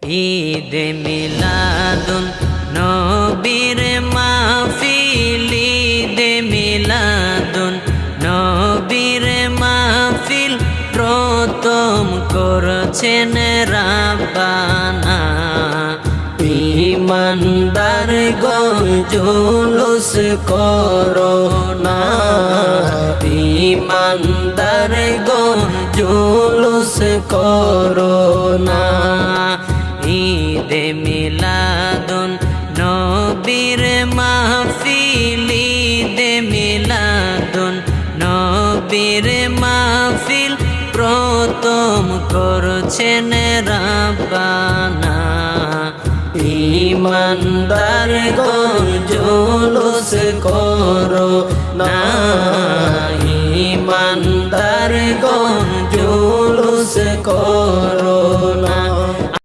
ঈদে মিলাদুন নবীর মাহফিল, ঈদে মিলাদুন নবীর মাহফিল প্রথম করছেন রাব্বানা। ঈমানদার গণ জুলুস করো না, ঈমানদার গণ জুলুস করো না। ঈদে মিলাদুন নবীর মাহফিল, ঈদে মিলাদুন নবীর মাহফিল প্রথম করছেন রাব্বানা। ঈমানদার গণ জুলুস করো না, ঈমানদার গণ জুলুস করো